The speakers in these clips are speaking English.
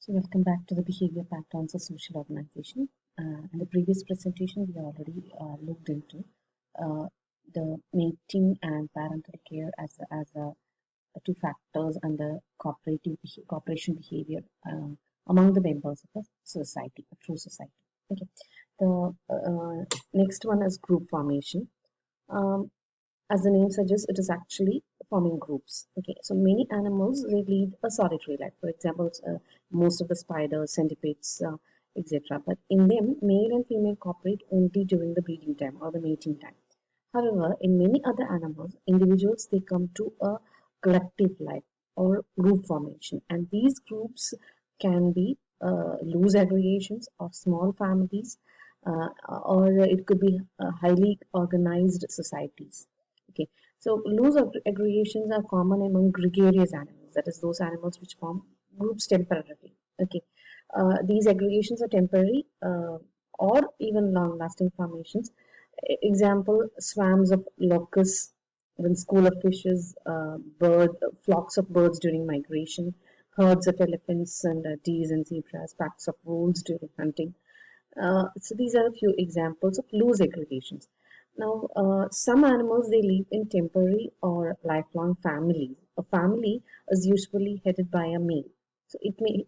So welcome back to the behavior patterns of social organization. In the previous presentation, we already looked into uh, the mating and parental care as two factors under cooperation behavior among the members of a society, a true society. Okay. The next one is group formation. Um, as the name suggests, it is actually forming groups. Okay, so many animals they lead a solitary life. For example, most of the spiders, centipedes, etc. But in them, male and female cooperate only during the breeding time or the mating time. However, in many other animals, individuals they come to a collective life or group formation, and these groups can be loose aggregations or small families, or it could be highly organized societies. Okay, so loose aggregations are common among gregarious animals, that is, those animals which form groups temporarily. Okay, these aggregations are temporary or even long lasting formations. Example, swarms of locusts, then school of fishes, flocks of birds during migration, herds of elephants and deers and zebras, packs of wolves during hunting. So these are a few examples of loose aggregations. Now, some animals they live in temporary or lifelong families. A family is usually headed by a male. So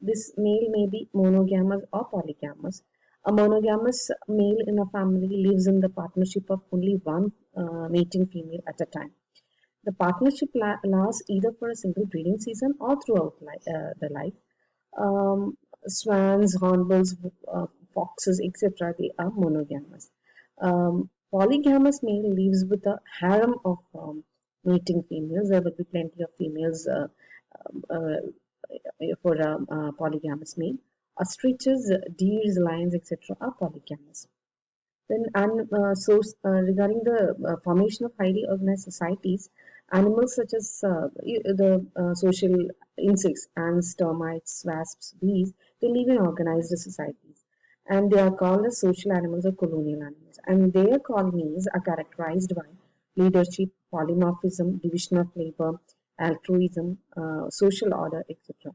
this male may be monogamous or polygamous. A monogamous male in a family lives in the partnership of only one mating female at a time. The partnership lasts either for a single breeding season or throughout the life. Swans, hornbills, foxes, etc., they are monogamous. Polygamous male lives with a harem of mating females. There will be plenty of females uh, for a polygamous male. Ostriches, deers, lions, etc., are polygamous. Then, regarding the formation of highly organized societies, animals such as the social insects, ants, termites, wasps, bees, they live in organized societies, and they are called as social animals or colonial animals. And their colonies are characterized by leadership, polymorphism, division of labor, altruism, social order, etc.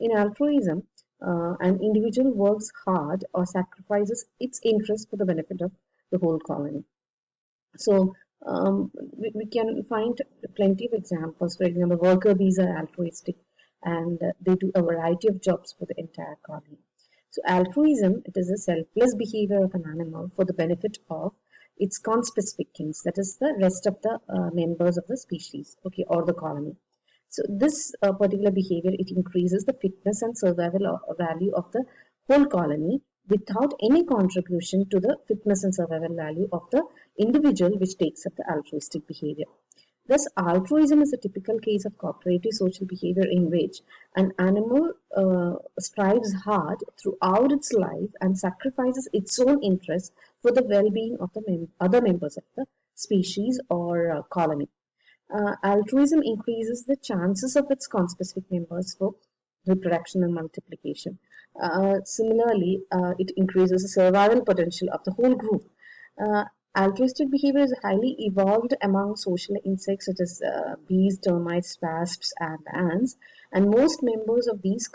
In altruism, an individual works hard or sacrifices its interest for the benefit of the whole colony. So we can find plenty of examples. For example, worker bees are altruistic and they do a variety of jobs for the entire colony. So altruism, it is a selfless behavior of an animal for the benefit of its conspecific kins, that is the rest of the members of the species, okay, or the colony. So this particular behavior, it increases the fitness and survival value of the whole colony without any contribution to the fitness and survival value of the individual which takes up the altruistic behavior. Thus, altruism is a typical case of cooperative social behavior in which an animal strives hard throughout its life and sacrifices its own interests for the well-being of the other members of the species or colony. Altruism increases the chances of its conspecific members for reproduction and multiplication. Similarly, it increases the survival potential of the whole group. Uh, Altruistic behavior is highly evolved among social insects such as bees, termites, wasps, and ants. And most members of these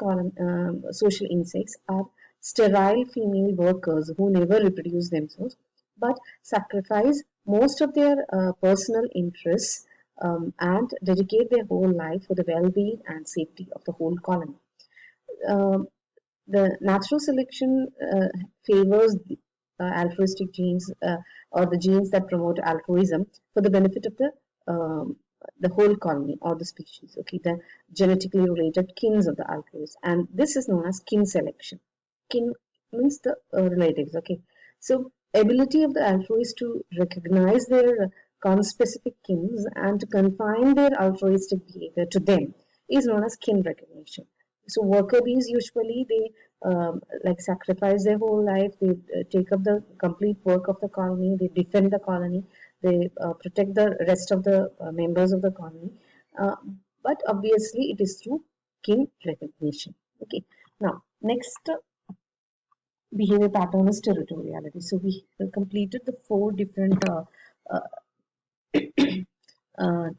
social insects are sterile female workers who never reproduce themselves but sacrifice most of their personal interests and dedicate their whole life for the well-being and safety of the whole colony. Um, the natural selection favors altruistic genes or the genes that promote altruism for the benefit of the whole colony or the species. Okay, the genetically related kins of the altruists, and this is known as kin selection. Kin means the relatives. Okay, so ability of the altruist to recognize their conspecific kins and to confine their altruistic behavior to them is known as kin recognition. So worker bees usually they like sacrifice their whole life. They take up the complete work of the colony. They defend the colony. They protect the rest of the members of the colony. Uh, but obviously, it is through kin recognition. Okay. Now, next behavior pattern is territoriality. So we completed the four different uh,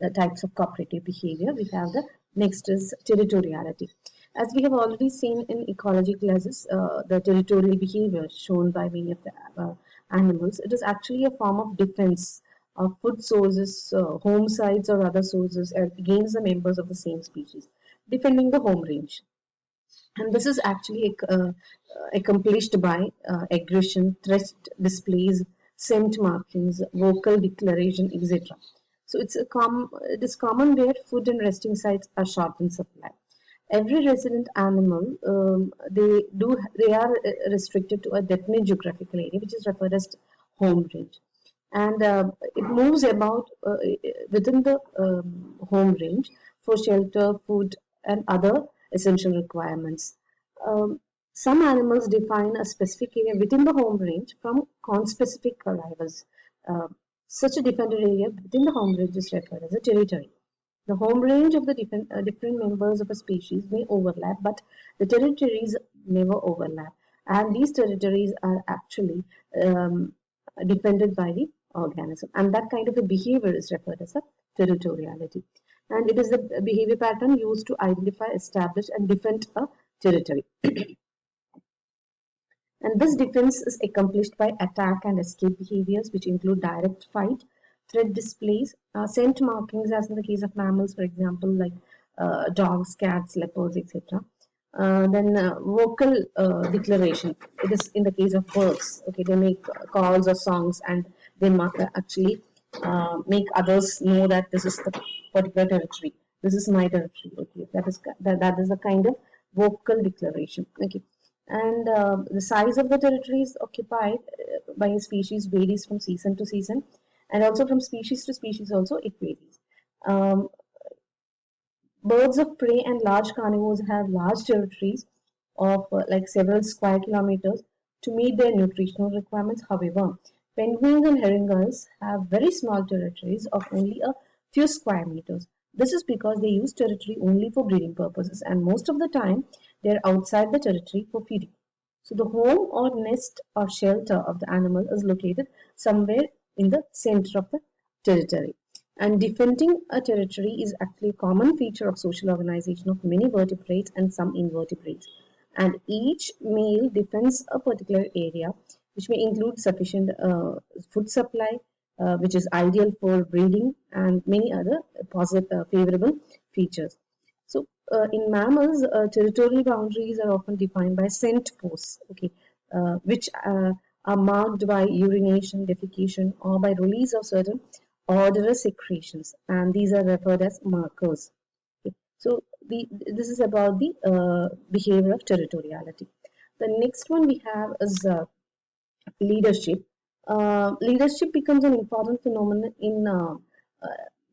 the types of cooperative behavior. We have the next is territoriality. As we have already seen in ecology classes, the territorial behavior shown by many of the animals, it is actually a form of defense of food sources, home sites, or other sources against the members of the same species, defending the home range. And this is actually accomplished by aggression, threat displays, scent markings, vocal declaration, etc. So it is common where food and resting sites are short in supply. Every resident animal, they are restricted to a definite geographical area, which is referred as home range, and it moves about within the home range for shelter, food, and other essential requirements. Um, some animals define a specific area within the home range from conspecific arrivals. Uh, Such a defended area within the home range is referred as a territory. The home range of the different members of a species may overlap, but the territories never overlap. And these territories are actually um, defended by the organism. And that kind of a behavior is referred as a territoriality. And it is the behavior pattern used to identify, establish, and defend a territory. And this defense is accomplished by attack and escape behaviors, which include direct fight, threat displays, scent markings, as in the case of mammals, for example, like dogs, cats, leopards, etc. Then vocal declaration. It is in the case of birds. Okay, they make calls or songs, and they actually make others know that this is the particular territory. This is my territory. Okay, that is a kind of vocal declaration. Okay, and the size of the territories occupied by a species varies from season to season, and also from species to species also it varies. Um, Birds of prey and large carnivores have large territories of like several square kilometers to meet their nutritional requirements. However, penguins and herringers have very small territories of only a few square meters. This is because they use territory only for breeding purposes, and most of the time they are outside the territory for feeding. So the home or nest or shelter of the animal is located somewhere in the center of the territory. And defending a territory is actually a common feature of social organization of many vertebrates and some invertebrates. And each male defends a particular area, which may include sufficient food supply, which is ideal for breeding, and many other positive, favorable features. So, in mammals, territorial boundaries are often defined by scent posts, okay, which are marked by urination, defecation, or by release of certain odorous secretions, and these are referred as markers. Okay. So, this is about the behavior of territoriality. The next one we have is leadership. Leadership becomes an important phenomenon in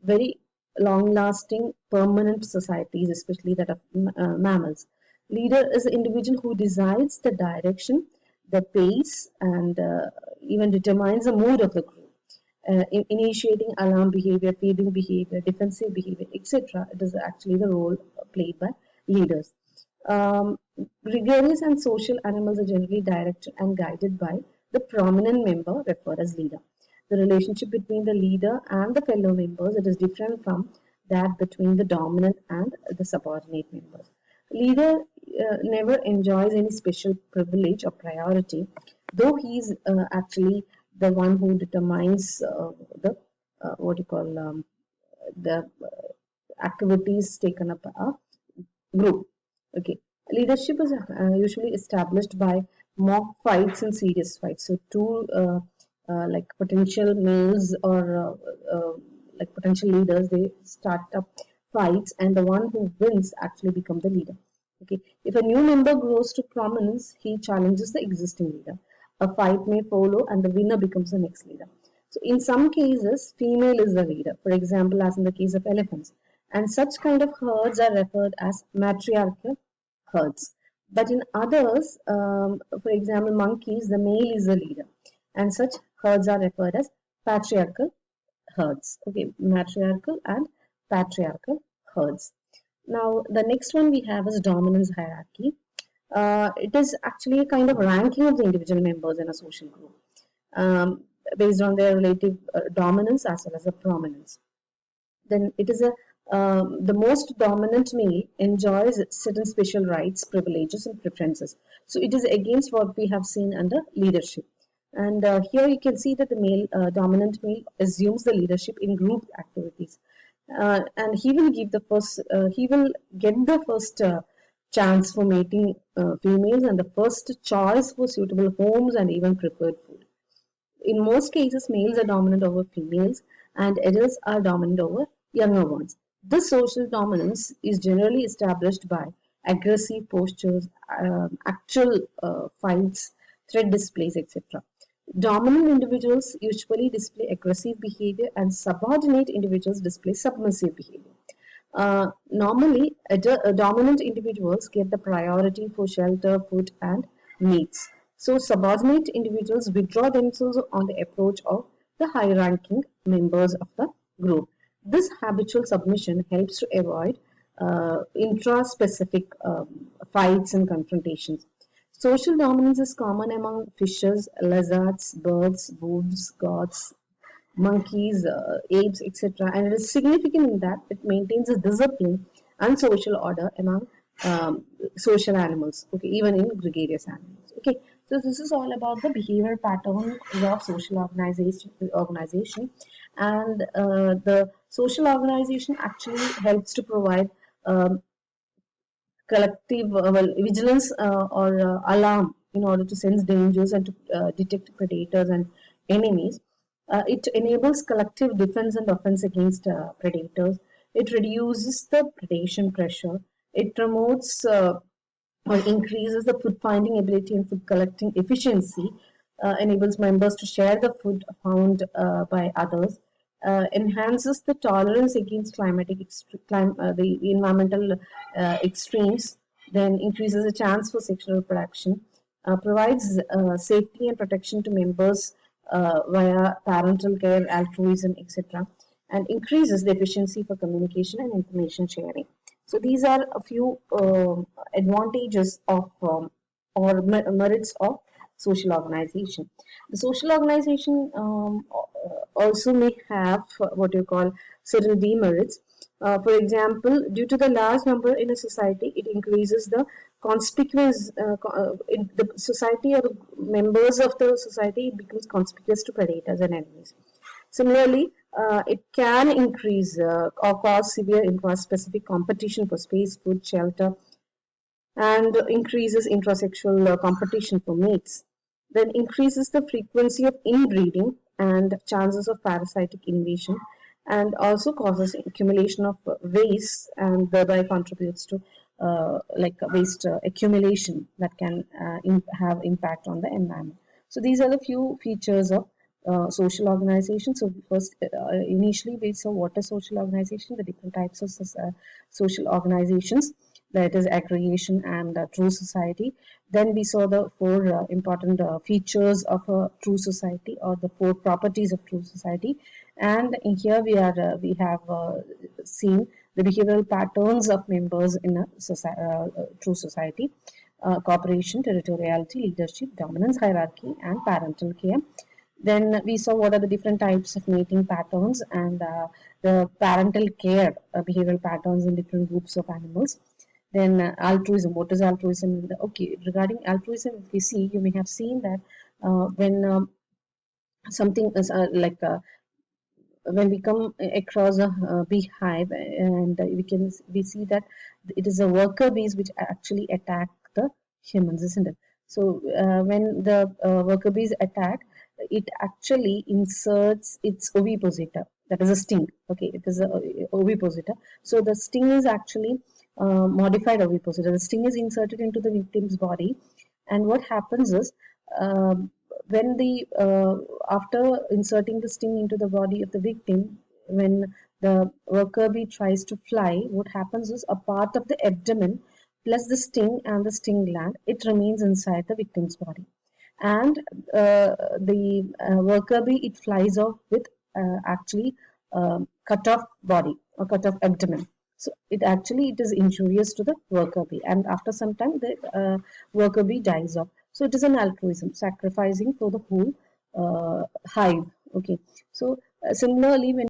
very long-lasting, permanent societies, especially that of mammals. Leader is the individual who decides the direction, the pace, and even determines the mood of the group. Initiating alarm behavior, feeding behavior, defensive behavior, etc. It is actually the role played by leaders. Um, Gregarious and social animals are generally directed and guided by the prominent member referred as leader. The relationship between the leader and the fellow members, it is different from that between the dominant and the subordinate members. Leader never enjoys any special privilege or priority, though he is actually the one who determines the what you call the activities taken up a group. Okay, leadership is usually established by mock fights and serious fights. So two like potential males or like potential leaders, they start up fights, and the one who wins actually become the leader. Okay, if a new member grows to prominence, he challenges the existing leader. A fight may follow, and the winner becomes the next leader. So, in some cases, female is the leader. For example, as in the case of elephants, and such kind of herds are referred as matriarchal herds. But in others, for example, monkeys, the male is the leader, and such herds are referred as patriarchal herds. Okay, matriarchal and patriarchal herds. Now, the next one we have is dominance hierarchy. It is actually a kind of ranking of the individual members in a social group um, based on their relative dominance as well as the prominence. Then it is a The most dominant male enjoys certain special rights, privileges, and preferences. So it is against what we have seen under leadership. And here you can see that the dominant male assumes the leadership in group activities, and he will give the first. He will get the first chance for mating females and the first choice for suitable homes and even prepared food. In most cases, males are dominant over females and adults are dominant over younger ones. This social dominance is generally established by aggressive postures, actual fights, threat displays, etc. Dominant individuals usually display aggressive behavior and subordinate individuals display submissive behavior. Normally, dominant individuals get the priority for shelter, food, and needs. So, subordinate individuals withdraw themselves on the approach of the high ranking members of the group. This habitual submission helps to avoid intra specific fights and confrontations. Social dominance is common among fishes, lizards, birds, wolves, goats, monkeys, apes, etc. And it is significant in that it maintains a discipline and social order among social animals, okay, even in gregarious animals. Okay, so this is all about the behavioral pattern of social organization, and the social organization actually helps to provide collective vigilance or alarm in order to sense dangers and to detect predators and enemies. It enables collective defense and offense against predators. It reduces the predation pressure. It promotes or increases the food finding ability and food collecting efficiency, enables members to share the food found by others, enhances the tolerance against the environmental extremes, then increases the chance for sexual reproduction, provides safety and protection to members via parental care, altruism, etc., and increases the efficiency for communication and information sharing. So these are a few advantages of or merits of social organization. The social organization also may have what you call certain demerits. For example, due to the large number in a society, it increases the conspicuous in the society or the members of the society. It becomes conspicuous to predators and enemies. Similarly, it can increase or cause severe intra-specific competition for space, food, shelter, and increases intrasexual competition for mates. Then increases the frequency of inbreeding and chances of parasitic invasion, and also causes accumulation of waste and thereby contributes to like waste accumulation that can have impact on the environment. So these are the few features of social organization. So first, initially we saw what is social organization, the different types of social organizations, that is aggregation and true society. Then we saw the four important features of a true society, or the four properties of true society. And in here we have seen the behavioral patterns of members in a true society: cooperation, territoriality, leadership, dominance, hierarchy, and parental care. Then we saw what are the different types of mating patterns and the parental care behavioral patterns in different groups of animals. Then altruism. What is altruism? Okay, regarding altruism, if we see, you may have seen that when something is when we come across a beehive, and we see that it is a worker bees which actually attack the humans, isn't it? So when the worker bees attack, it actually inserts its ovipositor, that is a sting. Okay, it is a ovipositor. So the sting is actually modified ovipositor. The sting is inserted into the victim's body, and what happens is when the after inserting the sting into the body of the victim, when the worker bee tries to fly, what happens is a part of the abdomen plus the sting and the sting gland, it remains inside the victim's body, and the worker bee, it flies off with actually cut off body or cut off abdomen. So it is injurious to the worker bee, and after some time the worker bee dies off. So it is an altruism, sacrificing for the whole hive. Okay. So similarly, when